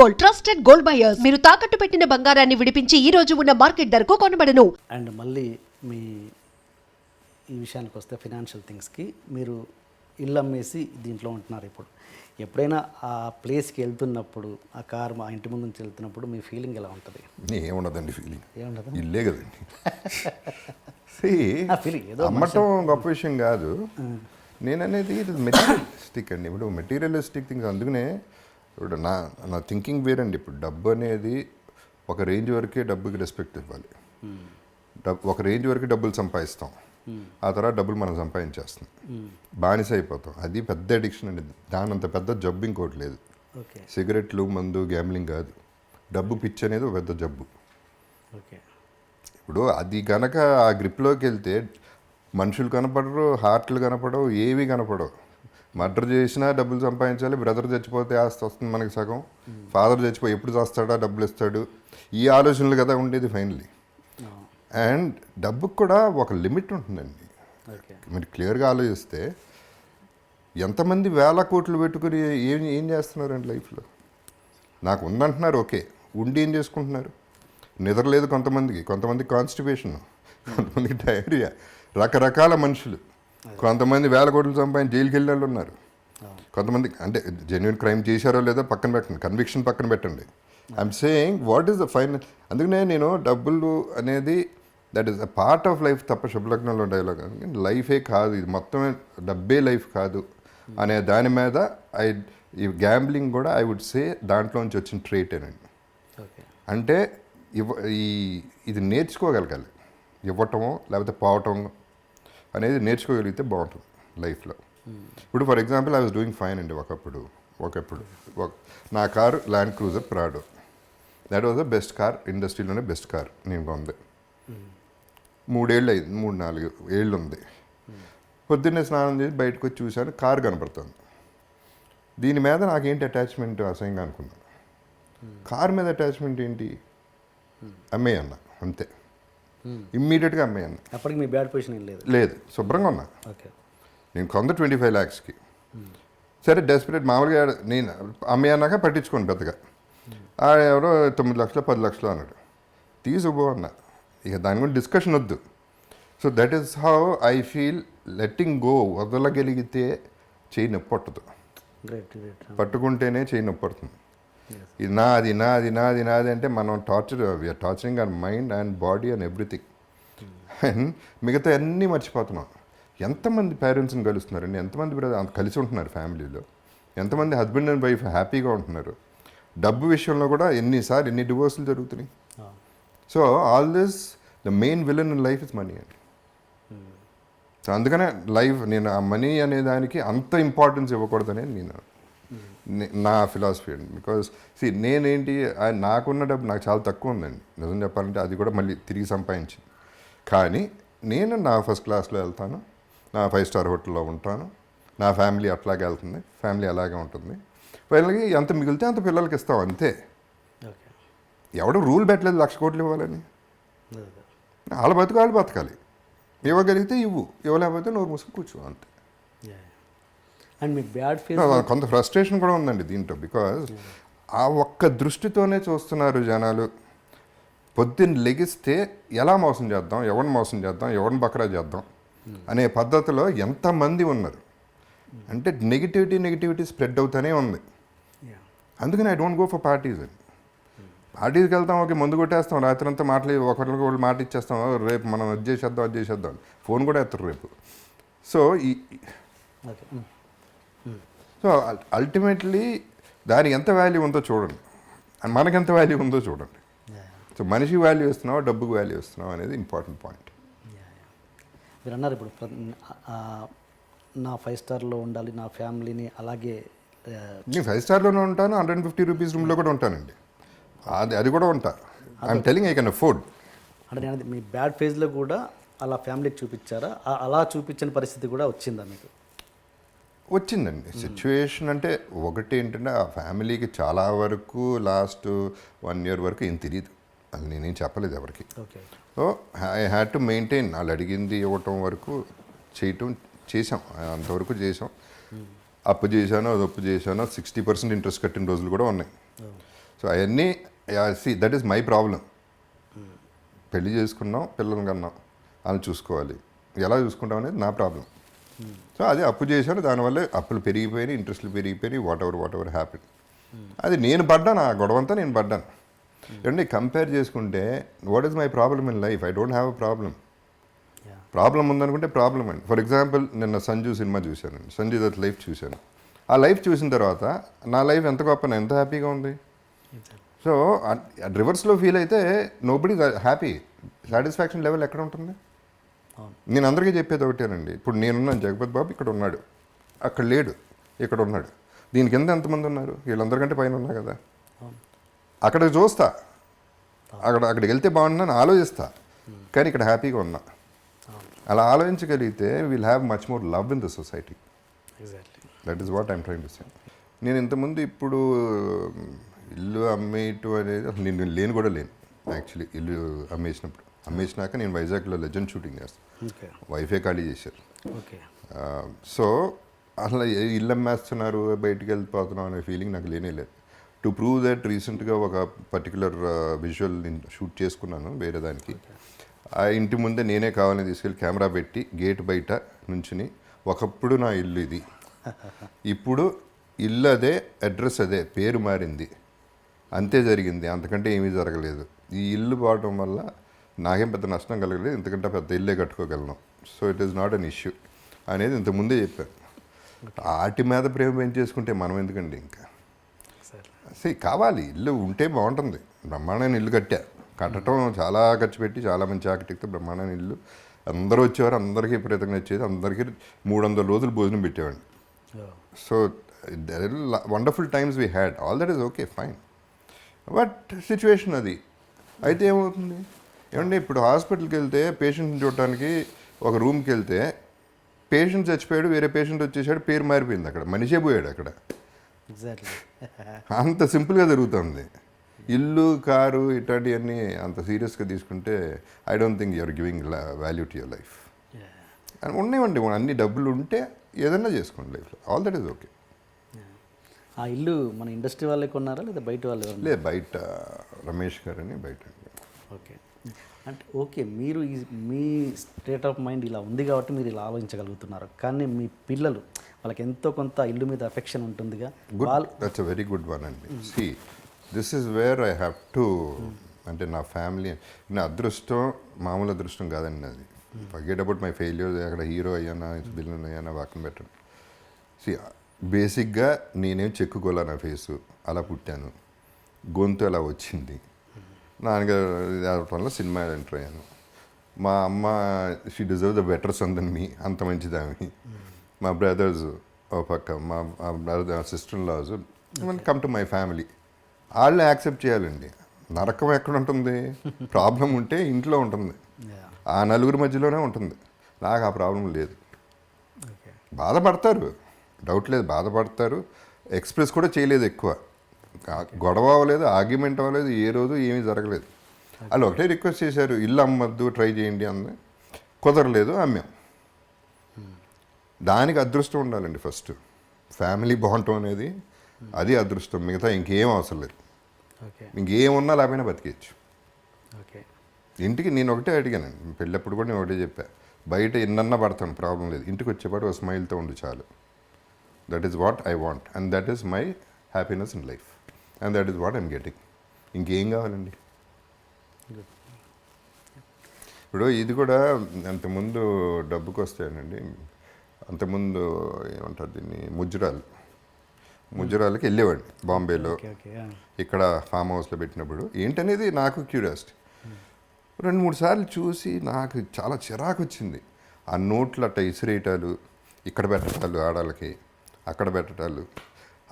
Gold, trusted gold buyers. మీరు తాకట్టు పెట్టిన బంగారాన్ని విడిపించి ఈ రోజు ఉన్న మార్కెట్ ధరకు కొనబడను. అండ్ మళ్ళీ మీ ఈ విషయానికి వస్తే ఫినాన్షియల్ థింగ్స్కి మీరు ఇల్లు అమ్మేసి దీంట్లో ఉంటున్నారు. ఇప్పుడు ఎప్పుడైనా ఆ ప్లేస్కి వెళ్తున్నప్పుడు ఆ కార్ మా ఇంటి ముందు నుంచి వెళ్తున్నప్పుడు మీ ఫీలింగ్ ఎలా ఉంటుంది? ఏముండదండి ఫీలింగ్, ఏముండదు, ఇల్లే కదండి. ఆ ఫీలింగ్ ఏదో అమ్మటం గొప్ప విషయం కాదు. నేను అనేది ఇది మెటీరియలిస్టిక్ అండి. ఇప్పుడు మెటీరియలిస్టిక్ థింగ్స్, అందుకనే ఇప్పుడు నా థింకింగ్ వేరండి. ఇప్పుడు డబ్బు అనేది ఒక రేంజ్ వరకే డబ్బుకి రెస్పెక్ట్ ఇవ్వాలి. ఒక రేంజ్ వరకు డబ్బులు సంపాదిస్తాం, ఆ తర్వాత డబ్బులు మనం సంపాదించేస్తాం, బానిస అయిపోతాం. అది పెద్ద అడిక్షన్ అండి. దాని అంత పెద్ద జబ్బు ఇంకోటి లేదు. సిగరెట్లు, మందు, గ్యామ్లింగ్ కాదు, డబ్బు పిచ్చి అనేది ఒక పెద్ద జబ్బు. ఇప్పుడు అది కనుక ఆ గ్రిప్లోకి వెళ్తే మనుషులు కనపడరు, హార్ట్లు కనపడవు, ఏవి కనపడవు. మర్డర్ చేసినా డబ్బులు సంపాదించాలి, బ్రదర్ చచ్చిపోతే ఆస్తి వస్తుంది మనకి సగం, ఫాదర్ చచ్చిపోయి ఎప్పుడు చేస్తాడా, డబ్బులు ఇస్తాడు, ఈ ఆలోచనలు కదా ఉండేది ఫైనలీ. అండ్ డబ్బుకు కూడా ఒక లిమిట్ ఉంటుందండి. మీరు క్లియర్గా ఆలోచిస్తే ఎంతమంది వేల కోట్లు పెట్టుకుని ఏం చేస్తున్నారండి లైఫ్లో? నాకు ఉందంటున్నారు, ఓకే, ఉండి ఏం చేసుకుంటున్నారు? నిద్రలేదు కొంతమంది కాన్స్టిపేషన్, కొంతమందికి డయేరియా, రకరకాల మనుషులు. కొంతమంది వేల కోట్లు సంపాదించి జైలుకి వెళ్ళిన వాళ్ళు ఉన్నారు. కొంతమంది అంటే జెన్యున్ క్రైమ్ చేశారో లేదో పక్కన పెట్టండి, కన్విక్షన్ పక్కన పెట్టండి. I'm saying what is the final. అందుకనే నేను డబ్బులు అనేది that is a part of life తప్ప, శుభలగ్నంలో డైలాగ్ లైఫే కాదు, ఇది మొత్తమే డబ్బే లైఫ్ కాదు అనే దాని మీద ఈ గ్యాంబ్లింగ్ కూడా ఐ వుడ్ సే దాంట్లోంచి వచ్చిన ట్రేటేనండి. అంటే ఇది నేర్చుకోగలగాలి, ఇవ్వటమో లేకపోతే పోవటం అనేది నేర్చుకోగలిగితే బాగుంటుంది లైఫ్లో. ఇప్పుడు for example I was doing fine అండి. ఒకప్పుడు నా car land cruiser Prado. That was the best car, ఇండస్ట్రీలోనే బెస్ట్ కార్ నేను కొంది. 3 ఏళ్ళు అయింది, 3-4 ఏళ్ళు ఉంది. పొద్దున్నే స్నానం చేసి బయటకు వచ్చి చూశాను, కారు కనపడుతుంది. దీని మీద నాకేంటి అటాచ్మెంట్ అసహ్యంగా అనుకున్నాను. కారు మీద అటాచ్మెంట్ ఏంటి? అమ్మేయన్నా అంతే, ఇమ్మీడియట్గా అమ్మేయన్నా. అప్పటికి మీ బ్యాడ్ పొజిషన్ ఏం లేదు, శుభ్రంగా ఉన్నా. నేను కొంద 25 lakhsకి. సరే డెస్పరేట్ మామూలుగా నేను అమ్మేయన్నాక పట్టించుకోండి పెద్దగా. ఎవరో 9 లక్షలు 10 లక్షలు అన్నాడు, తీసుకుపో అన్నా. ఇక దాని గురించి డిస్కషన్ వద్దు. So that is how I feel. Letting go, వదలగలిగితే చేయి నొప్పి పట్టదు, పట్టుకుంటేనే చేయి నొప్పి పడుతుంది. ఇది నాది అంటే మనం we are torturing our mind and body and everything. And మిగతా అన్నీ మర్చిపోతున్నాం. ఎంతమంది పేరెంట్స్ని కలుస్తున్నారండి, ఎంతమంది కలిసి ఉంటున్నారు ఫ్యామిలీలో, ఎంతమంది హస్బెండ్ అండ్ వైఫ్ హ్యాపీగా ఉంటున్నారు. డబ్బు విషయంలో కూడా ఎన్ని డివోర్సులు జరుగుతున్నాయి. So all this the main villain in life is money అండి. సో అందుకనే నేను ఆ మనీ అనే దానికి అంత ఇంపార్టెన్స్ ఇవ్వకూడదనే నా ఫిలాసఫీ అండి. బికాజ్ నేనేంటి, నాకున్న డబ్బు నాకు చాలా తక్కువ ఉందండి నిజం చెప్పాలంటే. అది కూడా మళ్ళీ తిరిగి సంపాదించింది. కానీ నేను నా ఫస్ట్ క్లాస్లో వెళ్తాను, నా 5-star హోటల్లో ఉంటాను, నా ఫ్యామిలీ అట్లాగే వెళ్తుంది, ఫ్యామిలీ అలాగే ఉంటుంది. వీళ్ళకి ఎంత మిగిలితే అంత పిల్లలకి ఇస్తాం అంతే. ఎవడు రూల్ పెట్టలేదు 1,00,000 కోట్లు ఇవ్వాలని. వాళ్ళ బతకాలి. ఇవ్వగలిగితే ఇవ్వలేకపోతే నోరు మూసుకు కూర్చో అంతే. అండ్ మీ బ్యాడ్ ఫీల్ కొంత ఫ్రస్ట్రేషన్ కూడా ఉందండి దీంట్లో. బికాజ్ ఆ ఒక్క దృష్టితోనే చూస్తున్నారు జనాలు. పొద్దున్న లెగిస్తే ఎలా మోసం చేద్దాం, ఎవరిని బకరా చేద్దాం అనే పద్ధతిలో ఎంతమంది ఉన్నారు అంటే నెగిటివిటీ స్ప్రెడ్ అవుతూనే ఉంది. అందుకని I don't go for parties అండి. పార్టీస్కి వెళ్తాం, ఓకే, ముందు కొట్టేస్తాం, రాత్రి అంతా ఒకరికి వాళ్ళు మాట ఇచ్చేస్తాం, రేపు మనం అది చేసేద్దాం, ఫోన్ కూడా ఎత్తారు రేపు. సో అల్టిమేట్లీ దానికి ఎంత వాల్యూ ఉందో చూడండి, మనకి ఎంత వాల్యూ ఉందో చూడండి. సో మనిషి వాల్యూ ఇస్తున్నావా, డబ్బుకి వాల్యూ ఇస్తున్నావా అనేది ఇంపార్టెంట్ పాయింట్. మీరు అన్నారు ఇప్పుడు నా 5-starలో ఉండాలి, నా ఫ్యామిలీని అలాగే. నేను 5-starలోనే ఉంటాను, 150 రూపీస్ రూమ్లో కూడా ఉంటానండి. అది కూడా ఉంటా. I'm telling I can afford. అంటే నేను మీ బ్యాడ్ ఫేజ్లో కూడా అలా ఫ్యామిలీకి చూపించారా? అలా చూపించని పరిస్థితి కూడా వచ్చిందా మీకు? వచ్చిందండి సిచ్యువేషన్. అంటే ఒకటి ఏంటంటే ఆ ఫ్యామిలీకి చాలా వరకు లాస్ట్ 1 year వరకు ఏం తెలియదు, అది నేనేం చెప్పలేదు ఎవరికి. So I had to maintain. వాళ్ళు అడిగింది ఇవ్వటం వరకు చేసాం, అంతవరకు చేసాం. అప్పు చేశాను 60% ఇంట్రెస్ట్ కట్టిన రోజులు కూడా ఉన్నాయి. సో అవన్నీ దట్ ఈస్ మై ప్రాబ్లం. పెళ్లి చేసుకున్నాం, పిల్లల్ని కన్నాం, వాళ్ళని చూసుకోవాలి, ఎలా చూసుకుంటాం అనేది నా ప్రాబ్లం. సో అది అప్పు చేశాను, దానివల్ల అప్పులు పెరిగిపోయినాయి, ఇంట్రెస్ట్లు పెరిగిపోయినాయి, వాట్ ఎవర్ హ్యాపెన్. అది నేను పడ్డాను, ఆ గొడవంతా నేను పడ్డాను. ఏమంటే కంపేర్ చేసుకుంటే what is my problem in life? I don't have a problem. Problem ఉందనుకుంటే ప్రాబ్లం అండి. ఫర్ ఎగ్జాంపుల్ నిన్న సంజు సినిమా చూశానండి, సంజయ్ దత్ లైఫ్ చూశాను. ఆ లైఫ్ చూసిన తర్వాత నా లైఫ్ ఎంత గొప్ప, ఎంత హ్యాపీగా ఉంది. సో రివర్స్లో ఫీల్ అయితే నోబడీ హ్యాపీ. సాటిస్ఫాక్షన్ లెవెల్ ఎక్కడ ఉంటుంది? నేను అందరికీ చెప్పేది ఒకటేనండి. ఇప్పుడు నేనున్నాను, జగపతి బాబు ఇక్కడ ఉన్నాడు, అక్కడ లేడు, ఇక్కడ ఉన్నాడు. దీని కింద ఎంతమంది ఉన్నారు? వీళ్ళందరికంటే పైన ఉన్నా కదా. అక్కడికి చూస్తా, అక్కడికి వెళ్తే బాగుంటుందని ఆలోచిస్తా, కానీ ఇక్కడ హ్యాపీగా ఉన్నా. అలా ఆలోచించగలిగితే will have much more love in the society. That is what I'm trying to say. నేను ఇంతకుముందు ఇప్పుడు ఇల్లు అమ్మేయటం అనేది అసలు నేను లేను కూడా లేను. యాక్చువల్లీ ఇల్లు అమ్మేసినాక నేను వైజాగ్లో లెజెండ్ షూటింగ్ చేస్తాను, వైఫే ఖాళీ చేశారు. సో అసలు ఇల్లు అమ్మేస్తున్నారు, బయటికి వెళ్ళిపోతున్నాం అనే ఫీలింగ్ నాకు లేనే లేదు. టు ప్రూవ్ దట్ రీసెంట్గా ఒక పర్టికులర్ విజువల్ నేను షూట్ చేసుకున్నాను వేరే దానికి. ఆ ఇంటి ముందే నేనే కావాలని తీసుకెళ్ళి కెమెరా పెట్టి గేట్ బయట నుంచుని, ఒకప్పుడు నా ఇల్లు ఇది, ఇప్పుడు ఇల్లు అదే, అడ్రస్ అదే, పేరు మారింది, అంతే జరిగింది, అంతకంటే ఏమీ జరగలేదు. ఈ ఇల్లు పోవడం వల్ల నాకేం పెద్ద నష్టం కలగలేదు, ఇంతకంటే పెద్ద ఇల్లే కట్టుకోగలను. So it is not an issue అనేది ఇంతకుముందే చెప్పాను. వాటి మీద ప్రేమ పెంచేసుకుంటే మనం ఎందుకండి ఇంకా కావాలి. ఇల్లు ఉంటే బాగుంటుంది. బ్రహ్మాండమైన ఇల్లు కట్టడం చాలా ఖర్చు పెట్టి, చాలా మంచి ఆర్కిటెక్ట్, బ్రహ్మాండమైన ఇల్లు. అందరూ వచ్చేవారు, అందరికీ విపరీతంగా వచ్చేది, అందరికీ 300 రోజులు భోజనం పెట్టేవాడిని. So there wonderful times we had, all that is okay fine. But situation అది అయితే ఏమవుతుంది ఏమంటే, ఇప్పుడు హాస్పిటల్కి వెళ్తే పేషెంట్ని చూడటానికి ఒక రూమ్కి వెళ్తే పేషెంట్ చచ్చిపోయాడు, వేరే పేషెంట్ వచ్చేసాడు, పేరు మారిపోయింది, అక్కడ మనిషే పోయాడు అక్కడ. అంత సింపుల్గా జరుగుతుంది. ఇల్లు, కారు ఇట్లాంటివన్నీ అంత సీరియస్గా తీసుకుంటే I don't think you're giving value to your life. ఉన్నాయండి, అన్ని డబ్బులు ఉంటే ఏదన్నా చేసుకోండి లైఫ్లో, ఆల్ దట్ ఈస్ ఓకే. ఆ ఇల్లు మన ఇండస్ట్రీ వాళ్ళే కొన్నారా లేదా బయట వాళ్ళు? లేదు, బయట రమేష్ గారని బయట. ఓకే, అంటే ఓకే, మీరు మీ స్టేట్ ఆఫ్ మైండ్ ఇలా ఉంది కాబట్టి మీరు ఇలా ఆలోచించగలుగుతున్నారు. కానీ మీ పిల్లలు, వాళ్ళకి ఎంతో కొంత ఇల్లు మీద అఫెక్షన్ ఉంటుందిగా. That's a very good one అండి. See this is where I have to, అంటే నా ఫ్యామిలీ, నా అదృష్టం మామూలు అదృష్టం కాదండి అది. ఫర్గెట్ అబౌట్ మై ఫెయిల్యూర్, అక్కడ హీరో అయ్యానా, విలన్ అయ్యానా పక్కన పెట్టండి. సి బేసిక్గా నేనేం చెక్కుకోలే, నా ఫేసు అలా పుట్టాను, గొంతు అలా వచ్చింది. నాన్నగారు వల్ల సినిమా ఎంటర్ అయ్యాను. మా అమ్మ she deserve the better son then me, అంత మంచిదామి. మా బ్రదర్స్ ఓ పక్క, మా brother sister in laws, come to my family, వాళ్ళని యాక్సెప్ట్ చేయాలండి. నరకం ఎక్కడ ఉంటుంది? ప్రాబ్లం ఉంటే ఇంట్లో ఉంటుంది, ఆ నలుగురి మధ్యలోనే ఉంటుంది. నాకు ఆ ప్రాబ్లం లేదు. బాధపడతారు, డౌట్ లేదు, బాధపడతారు. ఎక్స్ప్రెస్ కూడా చేయలేదు ఎక్కువ, గొడవ అవ్వలేదు, ఆర్గ్యుమెంట్ అవ్వలేదు, ఏ రోజు ఏమీ జరగలేదు. వాళ్ళు ఒకటే రిక్వెస్ట్ చేశారు, ఇల్లు అమ్మద్దు, ట్రై చేయండి అంది. కుదరలేదు, అమ్మాం. దానికి అదృష్టం ఉండాలండి ఫస్ట్. ఫ్యామిలీ బాగుంటాం అనేది అది అదృష్టం, మిగతా ఇంకేం అవసరం లేదు. ఇంకేమున్నా లేకపోయినా బతికేయచ్చు. ఇంటికి నేను ఒకటే అడిగానండి, పెళ్ళప్పుడు కూడా నేను ఒకటే చెప్పా, బయట ఎన్నన్నా పడతాను ప్రాబ్లం లేదు, ఇంటికి వచ్చేపాటు ఒక స్మైల్తో ఉండి చాలు. That is what I want and that is my happiness in life and that is what I'm getting. ఇంకేం కావాలండి? ఇప్పుడు ఇది కూడా అంతకుముందు డబ్బుకి వస్తాయనండి, అంతకుముందు ఏమంటారు దీన్ని, ముజ్జరాలకి వెళ్ళేవాడిని బాంబేలో, ఇక్కడ ఫామ్ హౌస్లో పెట్టినప్పుడు. ఏంటనేది నాకు క్యూరియాసిటీ. 2-3 సార్లు చూసి నాకు చాలా చిరాకు వచ్చింది. ఆ నోట్లు అట్ట ఇసిరేయటాలు, ఇక్కడ పెట్టటాలు, ఆడాళ్ళకి అక్కడ పెట్టటాలు.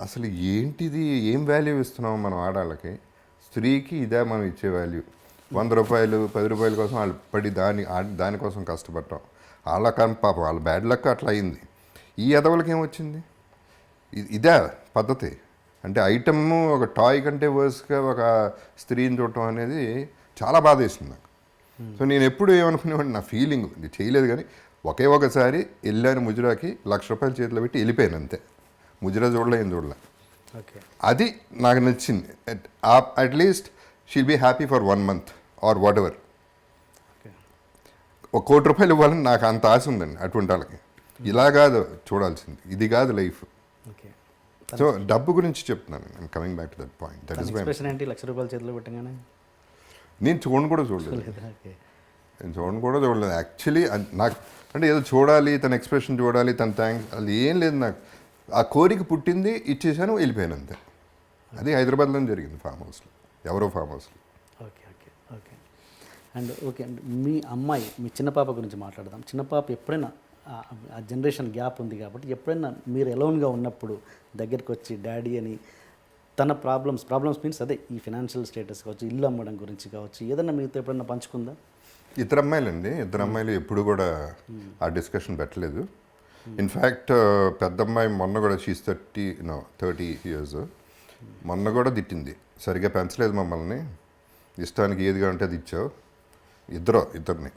అసలు ఏంటిది? ఏం వాల్యూ ఇస్తున్నాం మనం ఆడాళ్ళకి? స్త్రీకి ఇదే మనం ఇచ్చే వాల్యూ. 100 రూపాయలు 10 రూపాయల కోసం వాళ్ళు పడి దానికోసం కష్టపడటం. వాళ్ళ పాపం వాళ్ళ బ్యాడ్ లక్ అట్లా అయింది. ఈ ఎదవలకి ఏమొచ్చింది? ఇదే పద్ధతి అంటే, ఐటమ్ ఒక టాయ్ కంటే వర్స్గా ఒక స్త్రీని చూడటం అనేది చాలా బాధ వేసింది నాకు. సో నేను ఎప్పుడు ఏమనుకునేవాడిని, నా ఫీలింగ్ ఇది చేయలేదు, కానీ ఒకసారి వెళ్ళాను ముజరాకి, 1,00,000 రూపాయలు చేతిలో పెట్టి వెళ్ళిపోయాను అంతే. ముజరా చూడలే, ఏం చూడలే. ఓకే. అది నాకు నచ్చింది. At least she'll be happy for 1 month or whatever. Okay. ₹1 కోటి ఇవ్వాలని నాకు అంత ఆశ ఉందండి అటువంటి వాళ్ళకి. ఇలా కాదు చూడాల్సింది, ఇది కాదు లైఫ్. ఓకే. సో డబ్బు గురించి చెప్తున్నాను. I'm coming back to that point. That is my expression ఏంటి ₹1,00,000 చేతిలో పెట్టగానే? నేను చూడను కూడా చూడలేదు. ఓకే. నేను చూడను కూడా చూడలేదు యాక్చువల్లీ. నాకు అంటే ఏదో చూడాలి, తన ఎక్స్ప్రెషన్ చూడాలి, తన థ్యాంక్స్, అది ఏం లేదు నాకు. ఆ కోరిక పుట్టింది, ఇచ్చేసాను, వెళ్ళిపోయాను అంతే. అది హైదరాబాద్లో జరిగింది, ఫామ్ హౌస్లో, ఎవరో ఫామ్ హౌస్లో. Okay. Okay. Okay. And okay అండి, మీ అమ్మాయి, మీ చిన్న పాప గురించి మాట్లాడదాం. చిన్న పాప ఎప్పుడైనా ఆ జనరేషన్ గ్యాప్ ఉంది కాబట్టి ఎప్పుడైనా మీరు ఎలోన్గా ఉన్నప్పుడు దగ్గరికి వచ్చి డాడీ అని తన ప్రాబ్లమ్స్ మీన్స్ అదే ఈ ఫినాన్షియల్ స్టేటస్ కావచ్చు, ఇల్లు అమ్మడం గురించి కావచ్చు, ఏదన్నా మీతో ఎప్పుడైనా పంచుకుందా? ఇద్దరు అమ్మాయిలు ఎప్పుడు కూడా ఆ డిస్కషన్ పెట్టలేదు. ఇన్ఫ్యాక్ట్ పెద్ద అమ్మాయి మొన్న కూడా షీస్ 30 years, మొన్న కూడా తిట్టింది, సరిగ్గా పెంచలేదు మమ్మల్ని, ఇష్టానికి ఏదిగా ఉంటే అది ఇచ్చావు. ఇద్దరిని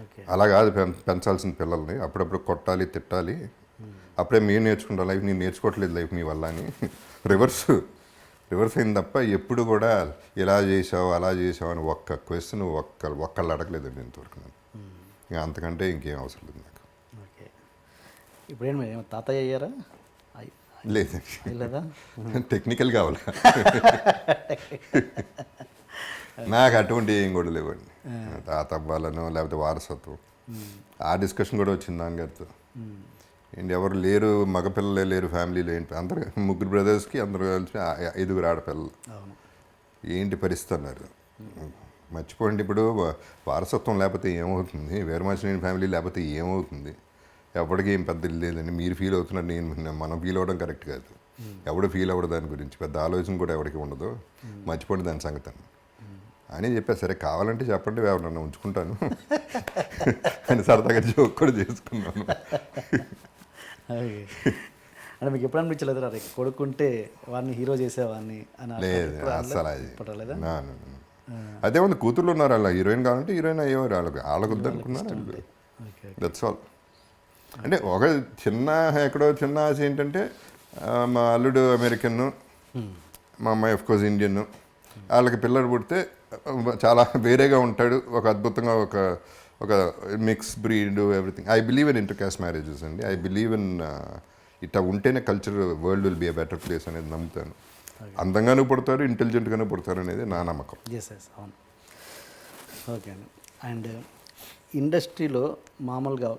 ఓకే. అలా కాదు పెంచాల్సిన పిల్లల్ని, అప్పుడప్పుడు కొట్టాలి, తిట్టాలి, అప్పుడే మీరు నేర్చుకుంటా లైఫ్, నేను నేర్చుకోవట్లేదు లైఫ్ మీ వల్ల అని రివర్స్ అయింది తప్ప ఎప్పుడు కూడా ఇలా చేసావు అలా చేసావు అని ఒక్క క్వశ్చన్ ఒక్కళ్ళు అడగలేదండి ఇంతవరకు. నేను ఇంకా అంతకంటే ఇంకేం అవసరం లేదు నాకు. ఓకే. ఇప్పుడేమో తాతయ్య అయ్యారా? లేదు, లేదా? టెక్నికల్ కావాలి నాకు. అటువంటి ఏం కూడా లేవండి, తాత అవ్వాలనో లేకపోతే వారసత్వం. ఆ డిస్కషన్ కూడా వచ్చింది నాన్నగారితో. ఏంటి ఎవరు లేరు, మగపిల్లలే లేరు ఫ్యామిలీలో, ఏంటి అందరు 3 బ్రదర్స్కి అందరూ కలిసి 5 ఆడపిల్లలు, ఏంటి పరిస్థితి అన్నారు. మర్చిపోండి, ఇప్పుడు వారసత్వం లేకపోతే ఏమవుతుంది, వీరమాచినేని ఫ్యామిలీ లేకపోతే ఏమవుతుంది, ఎవరికి ఏం పెద్ద లేదండి. మీరు ఫీల్ అవుతున్నారు, మనం ఫీల్ అవ్వడం కరెక్ట్ కాదు. ఎవడు ఫీల్ అవ్వడు దాని గురించి, పెద్ద ఆలోచన కూడా ఎవరికి ఉండదు, మర్చిపోండి దాని సంగతి అని చెప్పా. సరే కావాలంటే చెప్పండి, ఎవరన్నా ఉంచుకుంటాను అని సరదాగా జోక్ కూడా చేసుకున్నాను. అంటే మీకు ఎప్పుడు అనిపించలేదు రా కొడుకుంటే వాడిని హీరో చేసేవాడిని అని? లేదు అసలు అది అదే ఉంది. కూతుర్లు ఉన్నారు, అలా హీరోయిన్ కావాలంటే హీరోయిన్ అయ్యేవారు, వాళ్ళకు వద్దనుకున్నారు. That's all. అంటే ఒక ఎక్కడో చిన్న ఆశ ఏంటంటే, మా అల్లుడు అమెరికన్, మా అమ్మాయి ఆఫ్కోర్స్ ఇండియన్, వాళ్ళకి పిల్లడు పుడితే చాలా వేరేగా ఉంటాడు, ఒక అద్భుతంగా ఒక mix breed everything. I believe in inter caste marriages అండి. ఐ బిలీవ్ ఇన్ ఇట్లా ఉంటేనే culture world will be a better place అనేది నమ్ముతాను. అందంగానూ పుడతారు, ఇంటెలిజెంట్గానూ పుడతారు అనేది నా నమ్మకం. ఎస్ అవును. ఓకే అండి. అండ్ ఇండస్ట్రీలో మామూలుగా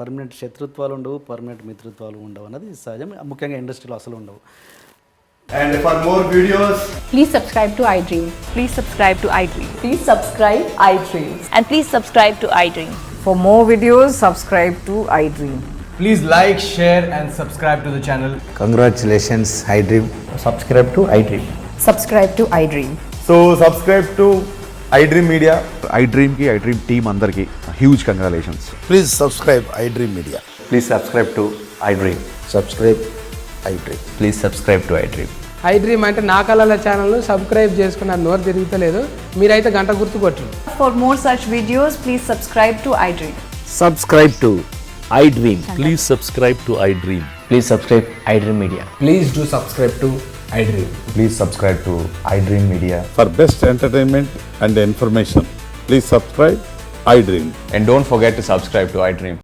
పర్మనెంట్ శత్రుత్వాలు ఉండవు, పర్మనెంట్ మిత్రుత్వాలు ఉండవు అన్నది సహజం. ముఖ్యంగా ఇండస్ట్రీలో అసలు ఉండవు. And for more videos, please subscribe to iDream. Please subscribe to iDream. Please subscribe iDream. And please subscribe to iDream. For more videos, subscribe to iDream. please like, share and subscribe to the channel. Congratulations, iDream. Subscribe to iDream. Subscribe to iDream. So subscribe to iDream Media. iDream team అందరికి huge congratulations. Please subscribe iDream Media. Please subscribe to iDream. Subscribe iDream. Please subscribe to iDream. iDream అంటే నా కళల ఛానల్ను subscribe చేసుకున్న నోరు తిరుగుతలేదు, మీరైతే గంట గుర్తు కొట్టండి. For more such videos, please subscribe to iDream. Subscribe to iDream. Please subscribe to iDream. Please subscribe iDream Media. Please do subscribe to iDream. Please subscribe to iDream Media. For best entertainment and information, please subscribe iDream. And don't forget to subscribe to iDream.